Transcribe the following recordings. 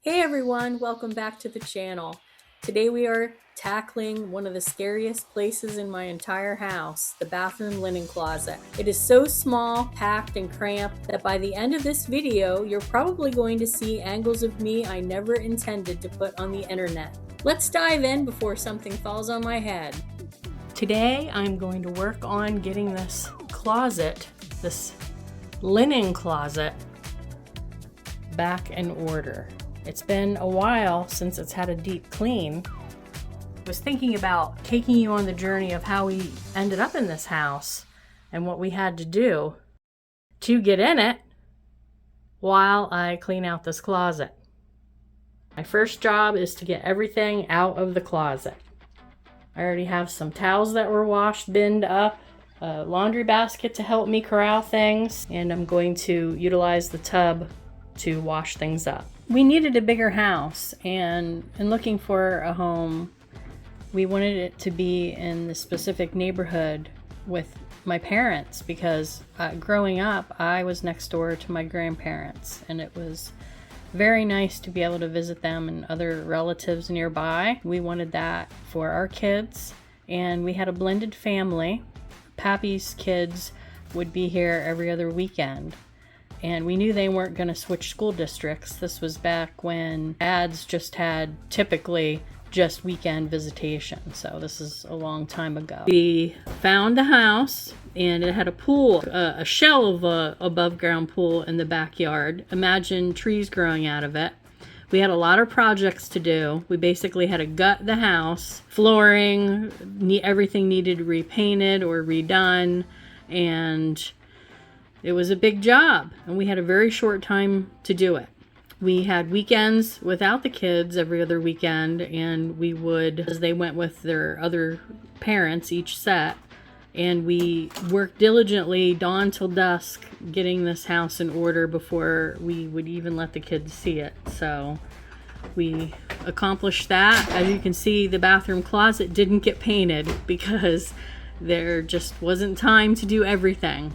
Hey everyone, welcome back to the channel. Today we are tackling one of the scariest places in my entire house, the bathroom linen closet. It is so small, packed, and cramped that by the end of this video, you're probably going to see angles of me I never intended to put on the internet. Let's dive in before something falls on my head. Today I'm going to work on getting this closet, this linen closet, back in order. It's been a while since it's had a deep clean. I was thinking about taking you on the journey of how we ended up in this house and what we had to do to get in it while I clean out this closet. My first job is to get everything out of the closet. I already have some towels that were washed, binned up, a laundry basket to help me corral things, and I'm going to utilize the tub to wash things up. We needed a bigger house, and in looking for a home, we wanted it to be in the specific neighborhood with my parents because growing up, I was next door to my grandparents, and it was very nice to be able to visit them and other relatives nearby. We wanted that for our kids, and we had a blended family. Pappy's kids would be here every other weekend. And we knew they weren't going to switch school districts. This was back when ads just had typically just weekend visitation. So this is a long time ago. We found a house and it had a pool, a shell of a above ground pool in the backyard. Imagine trees growing out of it. We had a lot of projects to do. We basically had to gut the house, flooring, everything needed repainted or redone, and it was a big job, and we had a very short time to do it. We had weekends without the kids every other weekend, and we would, as they went with their other parents, each set, and we worked diligently dawn till dusk getting this house in order before we would even let the kids see it. So we accomplished that. As you can see, the bathroom closet didn't get painted because there just wasn't time to do everything.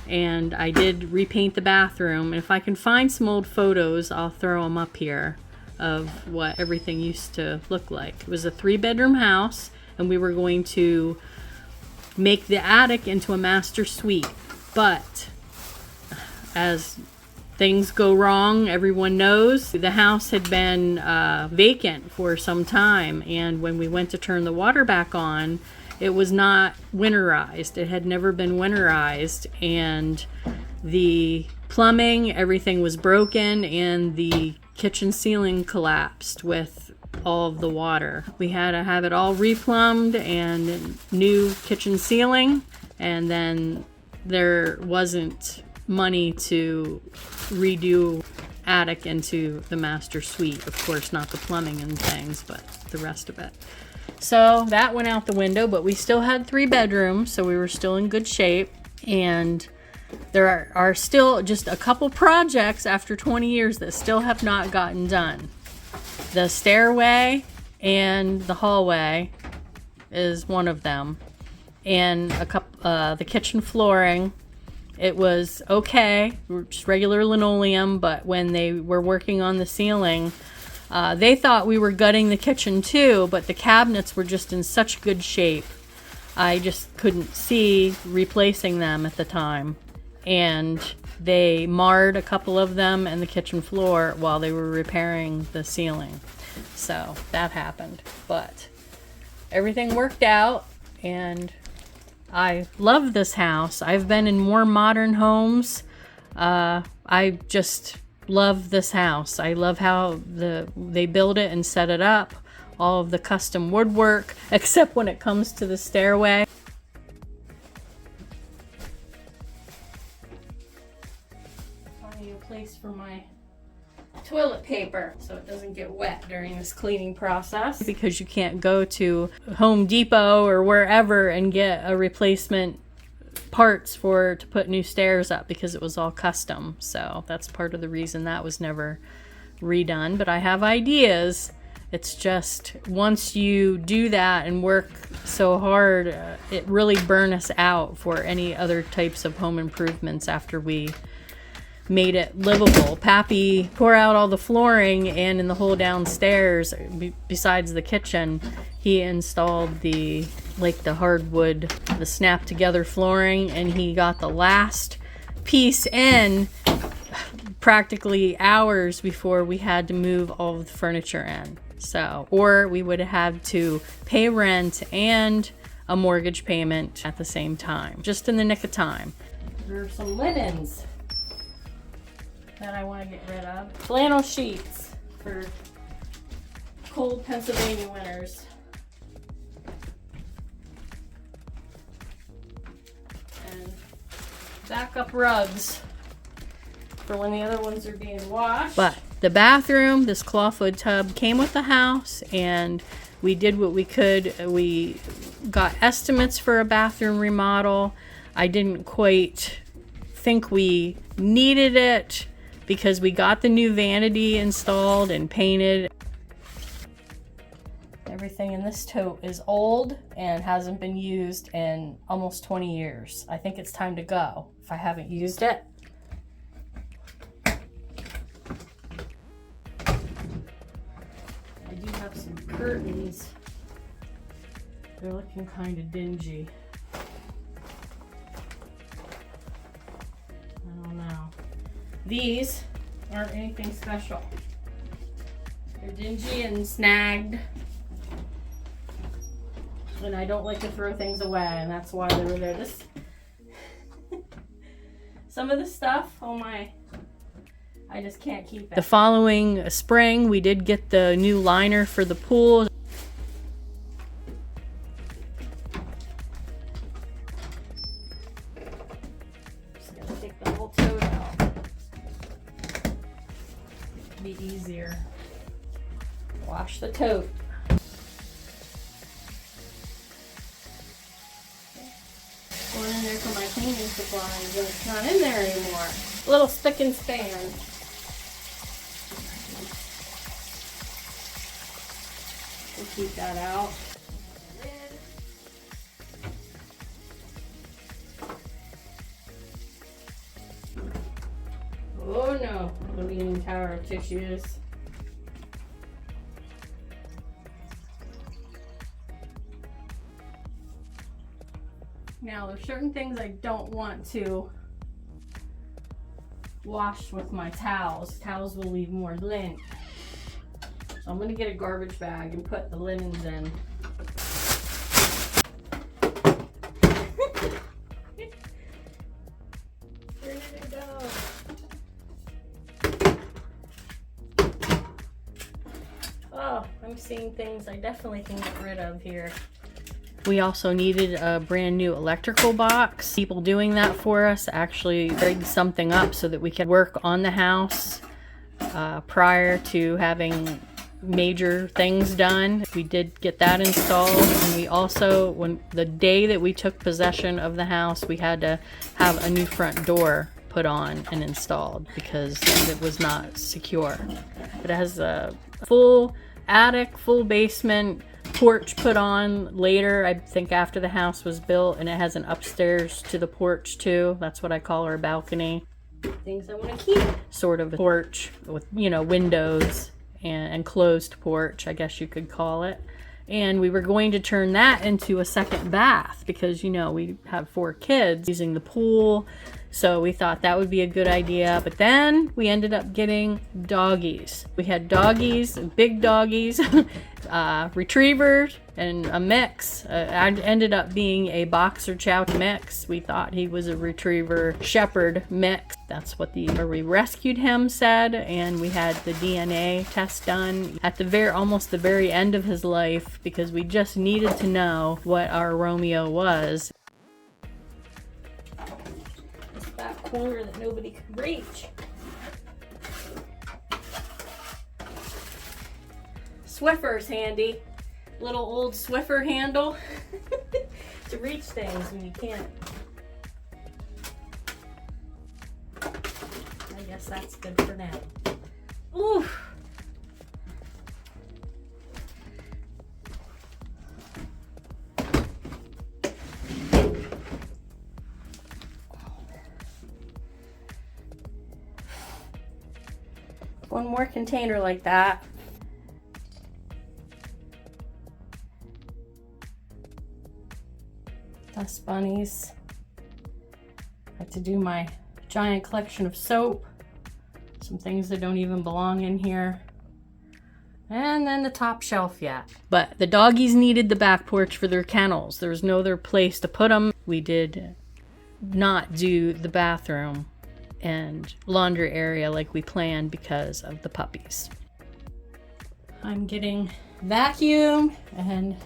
And I did repaint the bathroom. And if I can find some old photos, I'll throw them up here of what everything used to look like. It was a 3-bedroom house, and we were going to make the attic into a master suite. But as things go wrong, everyone knows, the house had been vacant for some time. And when we went to turn the water back on, it was not winterized. It had never been winterized, and the plumbing, everything was broken, and the kitchen ceiling collapsed with all of the water. We had to have it all replumbed and new kitchen ceiling, and then there wasn't money to redo attic into the master suite. Of course, not the plumbing and things, but the rest of it. So that went out the window, but we still had 3 bedrooms, so we were still in good shape. And there are still just a couple projects after 20 years that still have not gotten done. The stairway and the hallway is one of them. And the kitchen flooring, it was okay, just regular linoleum, but when they were working on the ceiling, they thought we were gutting the kitchen too, but the cabinets were just in such good shape. I just couldn't see replacing them at the time. And they marred a couple of them and the kitchen floor while they were repairing the ceiling. So that happened. But everything worked out, and I love this house. I've been in more modern homes. I just love this house. I love how they build it and set it up, all of the custom woodwork, except when it comes to the stairway. Finding a place for my toilet paper so it doesn't get wet during this cleaning process, because you can't go to Home Depot or wherever and get a replacement parts to put new stairs up because it was all custom. So that's part of the reason that was never redone. But I have ideas. It's just once you do that and work so hard, it really burns us out for any other types of home improvements after we made it livable. Pappy tore out all the flooring, and in the whole downstairs, besides the kitchen, he installed the hardwood, the snap together flooring, and he got the last piece in practically hours before we had to move all of the furniture in. So, or we would have had to pay rent and a mortgage payment at the same time, just in the nick of time. There are some linens that I want to get rid of. Flannel sheets for cold Pennsylvania winters. And backup rugs for when the other ones are being washed. But the bathroom, this clawfoot tub came with the house, and we did what we could. We got estimates for a bathroom remodel. I didn't quite think we needed it because we got the new vanity installed and painted. Everything in this tote is old and hasn't been used in almost 20 years. I think it's time to go if I haven't used it. I do have some curtains. They're looking kind of dingy. I don't know. These aren't anything special. They're dingy and snagged. And I don't like to throw things away, and that's why they were there. This some of the stuff, oh my, I just can't keep it. The following spring, we did get the new liner for the pool. Just gonna take the whole tote out. Be easier. Wash the tote. Going in there for my cleaning supplies, but it's not in there anymore. A little spick and span. We'll keep that out. Oh no, the leaning tower of tissues. Now, there's certain things I don't want to wash with my towels. Towels will leave more lint. So I'm gonna get a garbage bag and put the linens in. Where did it go? Oh, I'm seeing things I definitely can get rid of here. We also needed a brand new electrical box. People doing that for us actually rigged something up so that we could work on the house prior to having major things done. We did get that installed, and we also, when the day that we took possession of the house, we had to have a new front door put on and installed because it was not secure. It has a full attic, full basement, porch put on later, I think after the house was built, and it has an upstairs to the porch too. That's what I call our balcony. Things I want to keep. Sort of a porch with, you know, windows and closed porch, I guess you could call it. And we were going to turn that into a second bath because, you know, we have 4 kids using the pool. So we thought that would be a good idea. But then we ended up getting doggies. We had doggies, big doggies, retrievers, and a mix. I ended up being a boxer chow mix. We thought he was a retriever shepherd mix. That's what where we rescued him said, and we had the DNA test done at almost the very end of his life because we just needed to know what our Romeo was. It's that corner that nobody could reach. Swiffer's handy. Little old Swiffer handle to reach things when you can't. I guess that's good for now. Ooh. one more container like that. Dust bunnies. I have to do my giant collection of soap. Some things that don't even belong in here. And then the top shelf yet. But the doggies needed the back porch for their kennels. There was no other place to put them. We did not do the bathroom and laundry area like we planned because of the puppies. I'm getting vacuumed, and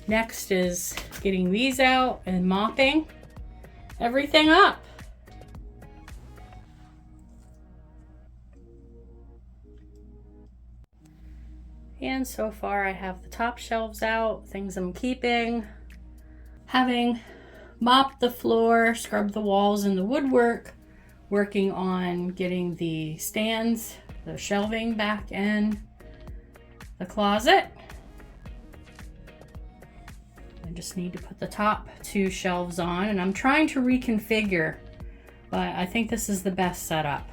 next is getting these out and mopping everything up. And so far I have the top shelves out, things I'm keeping. Having mopped the floor, scrubbed the walls and the woodwork, working on getting the stands, the shelving back in the closet. I just need to put the top 2 shelves on, and I'm trying to reconfigure, but I think this is the best setup.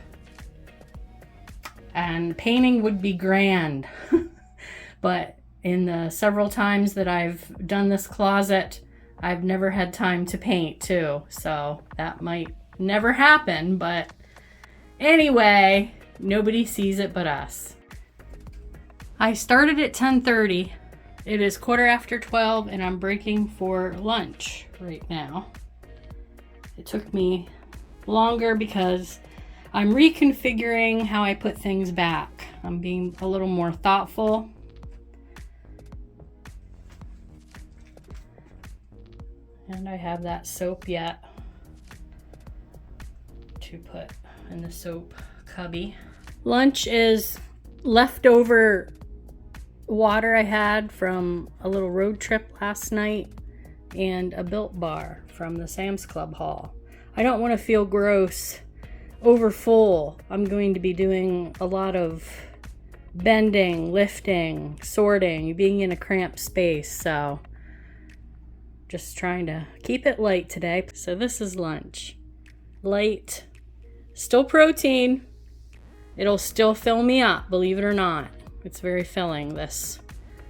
And painting would be grand, but in the several times that I've done this closet, I've never had time to paint too, so that might never happen, but anyway, nobody sees it but us. I started at 10:30. It is 12:15 and I'm breaking for lunch right now. It took me longer because I'm reconfiguring how I put things back. I'm being a little more thoughtful. And I have that soap yet to put in the soap cubby. Lunch is leftover water I had from a little road trip last night and a Built Bar from the Sam's Club haul. I don't want to feel gross over full. I'm going to be doing a lot of bending, lifting, sorting, being in a cramped space, so just trying to keep it light today. So this is lunch. Light, still protein. It'll still fill me up, believe it or not. It's very filling, this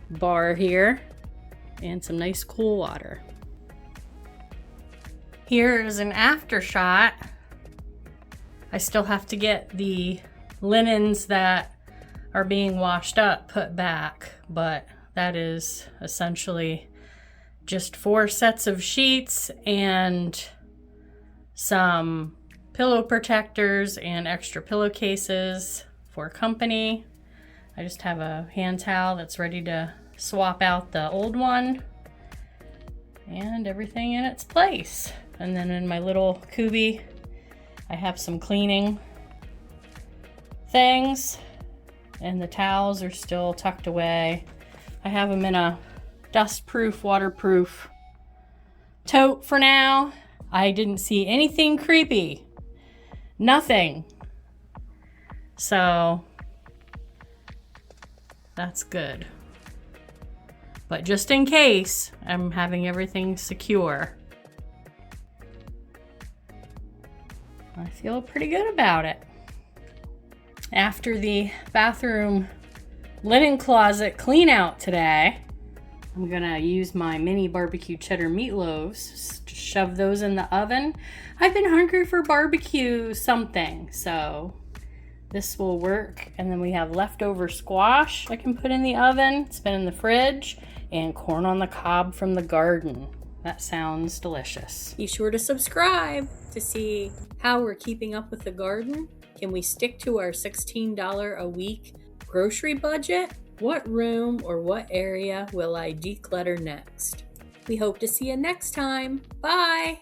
bar here, and some nice cool water. Here is an after shot. I still have to get the linens that are being washed up put back, but that is essentially just 4 sets of sheets and some pillow protectors and extra pillowcases for company. I just have a hand towel that's ready to swap out the old one, and everything in its place. And then in my little cubby, I have some cleaning things, and the towels are still tucked away. I have them in a dust-proof, waterproof tote for now. I didn't see anything creepy. Nothing. So that's good. But just in case, I'm having everything secure. I feel pretty good about it. After the bathroom linen closet clean out today, I'm gonna use my mini barbecue cheddar meatloaves, just shove those in the oven. I've been hungry for barbecue something, so this will work. And then we have leftover squash I can put in the oven. It's been in the fridge, and corn on the cob from the garden. That sounds delicious. Be sure to subscribe to see how we're keeping up with the garden. Can we stick to our $16 a week grocery budget? What room or what area will I declutter next? We hope to see you next time. Bye!